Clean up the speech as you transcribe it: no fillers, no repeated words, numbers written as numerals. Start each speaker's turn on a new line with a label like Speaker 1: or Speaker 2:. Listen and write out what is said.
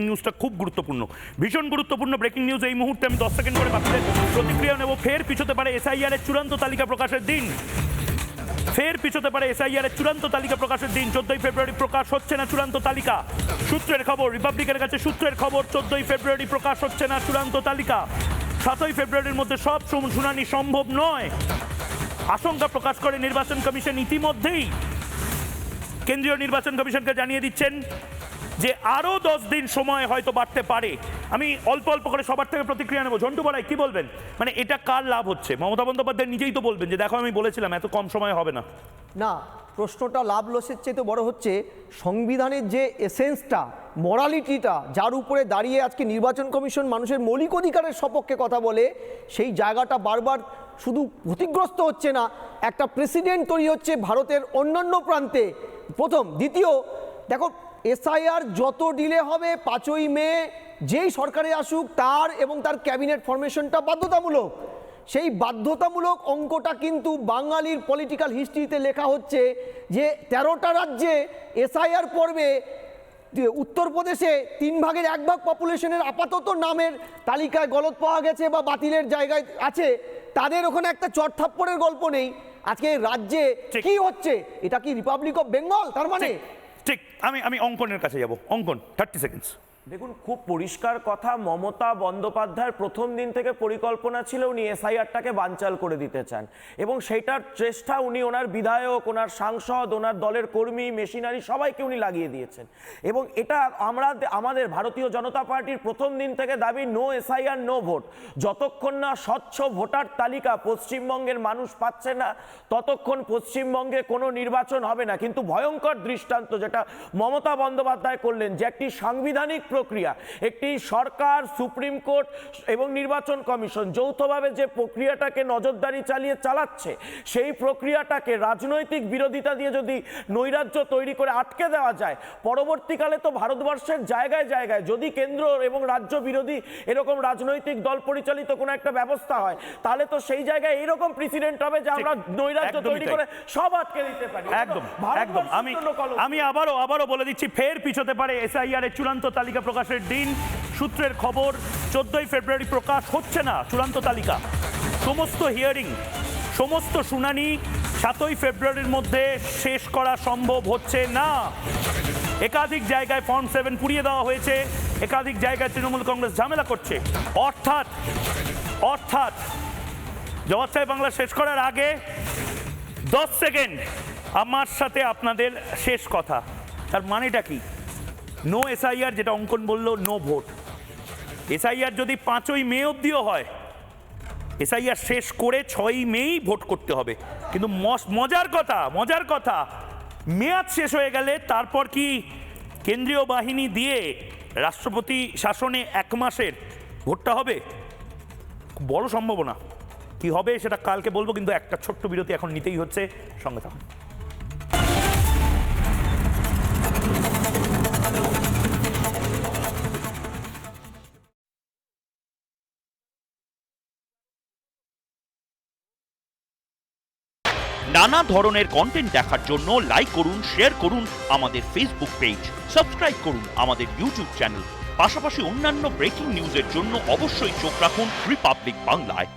Speaker 1: নিউজটা খুব গুরুত্বপূর্ণ, ভীষণ গুরুত্বপূর্ণ ব্রেকিং নিউজ এই মুহূর্তে। আমি 10 সেকেন্ড করে বাকিদের প্রতিক্রিয়া নেব। ফের পিছোতে পারে এসআইআর এর চূড়ান্ত তালিকা প্রকাশের দিন। ফের পিছোতে পারে এসআইআর এর চূড়ান্ত তালিকা প্রকাশের দিন। 14ই ফেব্রুয়ারি প্রকাশ হচ্ছে না চূড়ান্ত তালিকা। সূত্রের খবর, রিপাবলিকের কাছে সূত্রের খবর, 14ই ফেব্রুয়ারি প্রকাশ হচ্ছে না চূড়ান্ত তালিকা। 7ই ফেব্রুয়ারির মধ্যে সব শুনানি সম্ভব নয় আশঙ্কা প্রকাশ করে নির্বাচন কমিশন। ইতিমধ্যেই কেন্দ্রীয় নির্বাচন কমিশনকে জানিয়ে দিচ্ছেন যে আরও 10 দিন সময় হয়তো বাড়তে পারে। আমি অল্প অল্প করে সবার থেকে প্রতিক্রিয়া নেব। ঝন্টু বড়াই, কি বলবেন? মানে এটা কার লাভ হচ্ছে? মমতা বন্দ্যোপাধ্যায় নিজেই তো বলবেন যে দেখো আমি বলেছিলাম এত কম সময় হবে না।
Speaker 2: না, প্রশ্নটা লাভ লসের চেয়ে তো বড় হচ্ছে সংবিধানের যে এসেন্সটা, মরালিটিটা, যার উপরে দাঁড়িয়ে আজকে নির্বাচন কমিশন মানুষের মৌলিক অধিকারের সপক্ষে কথা বলে, সেই জায়গাটা বারবার শুধু ক্ষতিগ্রস্ত হচ্ছে না, একটা প্রেসিডেন্ট তৈরি হচ্ছে ভারতের অন্যান্য প্রান্তে। প্রথম। দ্বিতীয়, দেখো এসআইআর যত ডিলে হবে 5ই মে যেই সরকারে আসুক তার এবং তার ক্যাবিনেট ফরমেশনটা বাধ্যতামূলক। সেই বাধ্যতামূলক অঙ্কটা কিন্তু বাঙালির পলিটিক্যাল হিস্ট্রিতে লেখা হচ্ছে যে 13টা রাজ্যে এসআইআর পর্বে উত্তরপ্রদেশে 3 ভাগের 1 ভাগ পপুলেশনের আপাতত নামের তালিকায় গলত পাওয়া গেছে বা বাতিলের জায়গায় আছে, তাদের ওখানে একটা চড়থাপ্পড়ের গল্প নেই। আজকে রাজ্যে কি হচ্ছে? এটা কি রিপাবলিক অফ বেঙ্গল? তার মানে
Speaker 1: ঠিক। আমি অঙ্কনের কাছে যাব। অঙ্কন, 30 সেকেন্ডস।
Speaker 3: দেখুন, খুব পরিষ্কার কথা, মমতা বন্দ্যোপাধ্যায়ের প্রথম দিন থেকে পরিকল্পনা ছিল উনি এসআইআরটাকে বানচাল করে দিতে চান, এবং সেইটার চেষ্টা উনি ওনার বিধায়ক, ওনার সাংসদ, ওনার দলের কর্মী, মেশিনারি সবাইকে উনি লাগিয়ে দিয়েছেন। এবং এটা আমাদের ভারতীয় জনতা পার্টির প্রথম দিন থেকে দাবি, নো এসআইআর নো ভোট। যতক্ষণ না স্বচ্ছ ভোটার তালিকা পশ্চিমবঙ্গের মানুষ পাচ্ছে না, ততক্ষণ পশ্চিমবঙ্গে কোনো নির্বাচন হবে না। কিন্তু ভয়ঙ্কর দৃষ্টান্ত যেটা মমতা বন্দ্যোপাধ্যায় করলেন, যে একটি সাংবিধানিক প্রক্রিয়া, একটি সরকার, সুপ্রিম কোর্ট এবং নির্বাচন কমিশন যৌথভাবে যে প্রক্রিয়াটাকে নজরদারি চালাচ্ছে, সেই প্রক্রিয়াটাকে রাজনৈতিক বিরোধিতা দিয়ে যদি নৈরাজ্য তৈরি করে আটকে দেওয়া যায়, পরবর্তীকালে তো ভারতবর্ষের জায়গায় জায়গায় যদি কেন্দ্র এবং রাজ্য বিরোধী এরকম রাজনৈতিক দল পরিচালিত কোনো একটা ব্যবস্থা হয়, তাহলে তো সেই জায়গায় এইরকম প্রেসিডেন্ট হবে যে আমরা নৈরাজ্য তৈরি করে সব আটকে দিতে পারি।
Speaker 1: একদম একদম। আমি আবারও বলে দিচ্ছি, ফের পিছোতে পারে এসআইআর এর চূড়ান্ত তালিকা প্রকাশের দিন। সূত্রের খবর, 14ই ফেব্রুয়ারি প্রকাশ হচ্ছে না চূড়ান্ত তালিকা। সমস্ত হিয়ারিং, সমস্ত শুনানি 7ই ফেব্রুয়ারির মধ্যে শেষ করা সম্ভব হচ্ছে না। একাধিক জায়গায় ফর্ম 7 পুড়িয়ে দেওয়া হয়েছে, একাধিক জায়গায় তৃণমূল কংগ্রেস ঝামেলা করছে। অর্থাৎ জবাব বাংলা শেষ করার আগে 10 সেকেন্ড আমার সাথে আপনাদের শেষ কথা। তার মানেটা কি? নো এসআইআর, যেটা অঙ্কন বললো, নো ভোট। এসআইআর যদি 5ই মে অবধিও হয়, এসআইআর শেষ করে 6ই মেই ভোট করতে হবে। কিন্তু মজার কথা, মেয়াদ শেষ হয়ে গেলে তারপর কি কেন্দ্রীয় বাহিনী দিয়ে রাষ্ট্রপতি শাসনে 1 মাসের ভোটটা হবে? বড় সম্ভাবনা। কি হবে সেটা কালকে বলবো, কিন্তু একটা ছোট্ট বিরতি এখন নিতেই হচ্ছে। সঙ্গে থাকুন।
Speaker 4: নানা ধরনের কন্টেন্ট দেখার জন্য লাইক করুন, শেয়ার করুন আমাদের ফেসবুক পেজ, সাবস্ক্রাইব করুন আমাদের ইউটিউব চ্যানেল। পাশাপাশি অন্যান্য ব্রেকিং নিউজের জন্য অবশ্যই চোখ রাখুন রিপাবলিক বাংলায়।